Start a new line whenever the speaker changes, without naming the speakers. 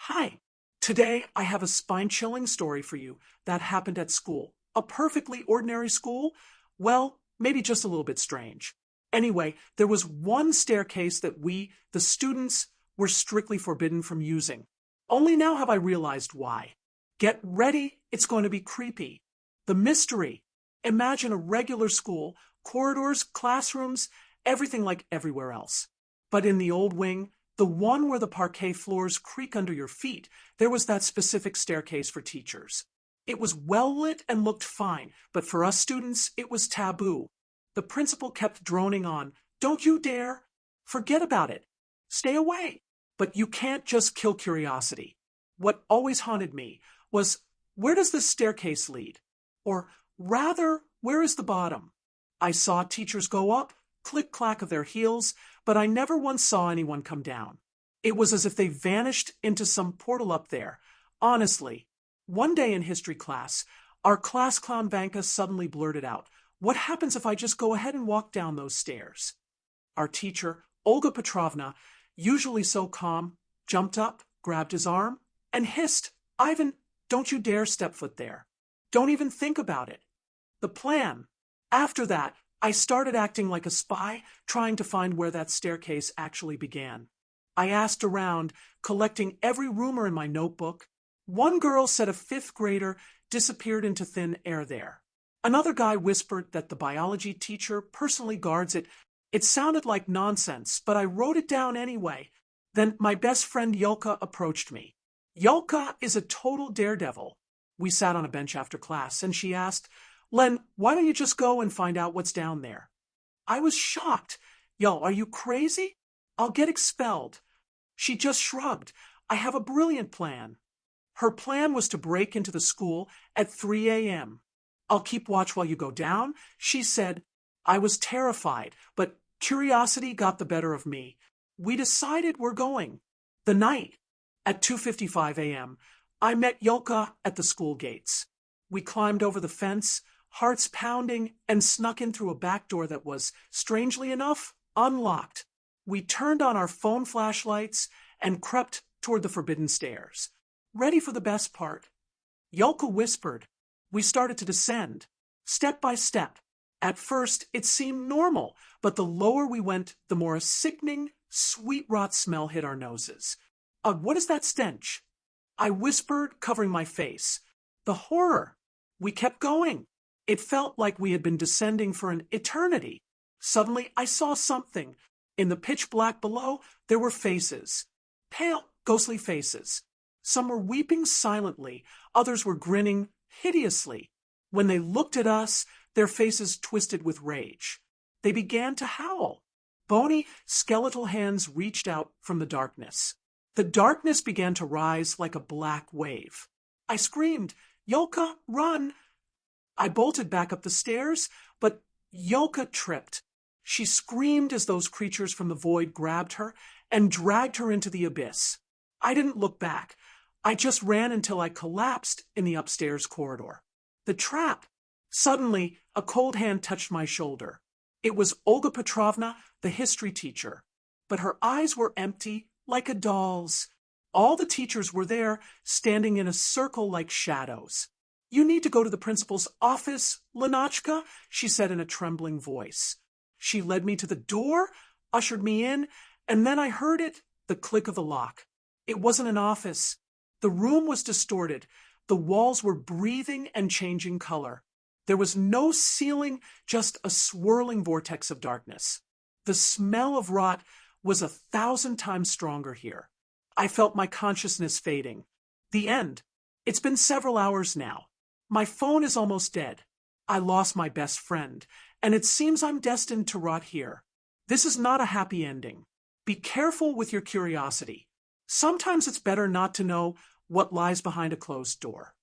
Hi. Today I have a spine-chilling story for you that happened at school. A perfectly ordinary school? Well, maybe just a little bit strange. Anyway, there was one staircase that the students, were strictly forbidden from using. Only now have I realized why. Get ready, it's going to be creepy. The mystery. Imagine a regular school, corridors, classrooms, everything like everywhere else. But in the old wing, the one where the parquet floors creak under your feet, there was that specific staircase for teachers. It was well lit and looked fine, but for us students, it was taboo. The principal kept droning on, "Don't you dare! Forget about it! Stay away!" But you can't just kill curiosity. What always haunted me was, where does this staircase lead? Or rather, where is the bottom? I saw teachers go up, click-clack of their heels, but I never once saw anyone come down. It was as if they vanished into some portal up there. Honestly, one day in history class, our class clown Vanka suddenly blurted out, "What happens if I just go ahead and walk down those stairs?" Our teacher, Olga Petrovna, usually so calm, jumped up, grabbed his arm, and hissed, "Ivan, don't you dare step foot there. Don't even think about it." The plan. After that, I started acting like a spy, trying to find where that staircase actually began. I asked around, collecting every rumor in my notebook. One girl said a fifth grader disappeared into thin air there. Another guy whispered that the biology teacher personally guards it. It sounded like nonsense, but I wrote it down anyway. Then my best friend Yulka approached me. Yulka is a total daredevil. We sat on a bench after class, and she asked, "Len, why don't you just go and find out what's down there?" I was shocked. "Yo, are you crazy? I'll get expelled." She just shrugged. "I have a brilliant plan." Her plan was to break into the school at 3 a.m. "I'll keep watch while you go down," she said. I was terrified, but curiosity got the better of me. We decided we're going. The night. At 2:55 a.m., I met Yulka at the school gates. We climbed over the fence, hearts pounding, and snuck in through a back door that was, strangely enough, unlocked. We turned on our phone flashlights and crept toward the forbidden stairs. Ready for the best part. Yulka whispered. We started to descend, step by step. At first, it seemed normal, but the lower we went, the more a sickening, sweet rot smell hit our noses. What is that stench?" I whispered, covering my face. The horror. We kept going. It felt like we had been descending for an eternity. Suddenly, I saw something. In the pitch black below, there were faces. Pale, ghostly faces. Some were weeping silently, others were grinning hideously. When they looked at us, their faces twisted with rage. They began to howl. Bony, skeletal hands reached out from the darkness. The darkness began to rise like a black wave. I screamed, "Yulka, run!" I bolted back up the stairs, but Yulka tripped. She screamed as those creatures from the void grabbed her and dragged her into the abyss. I didn't look back. I just ran until I collapsed in the upstairs corridor. The trap. Suddenly, a cold hand touched my shoulder. It was Olga Petrovna, the history teacher. But her eyes were empty, like a doll's. All the teachers were there, standing in a circle like shadows. "You need to go to the principal's office, Lenotchka," she said in a trembling voice. She led me to the door, ushered me in, and then I heard it, the click of the lock. It wasn't an office. The room was distorted. The walls were breathing and changing color. There was no ceiling, just a swirling vortex of darkness. The smell of rot was 1,000 times stronger here. I felt my consciousness fading. The end. It's been several hours now. My phone is almost dead. I lost my best friend, and it seems I'm destined to rot here. This is not a happy ending. Be careful with your curiosity. Sometimes it's better not to know what lies behind a closed door.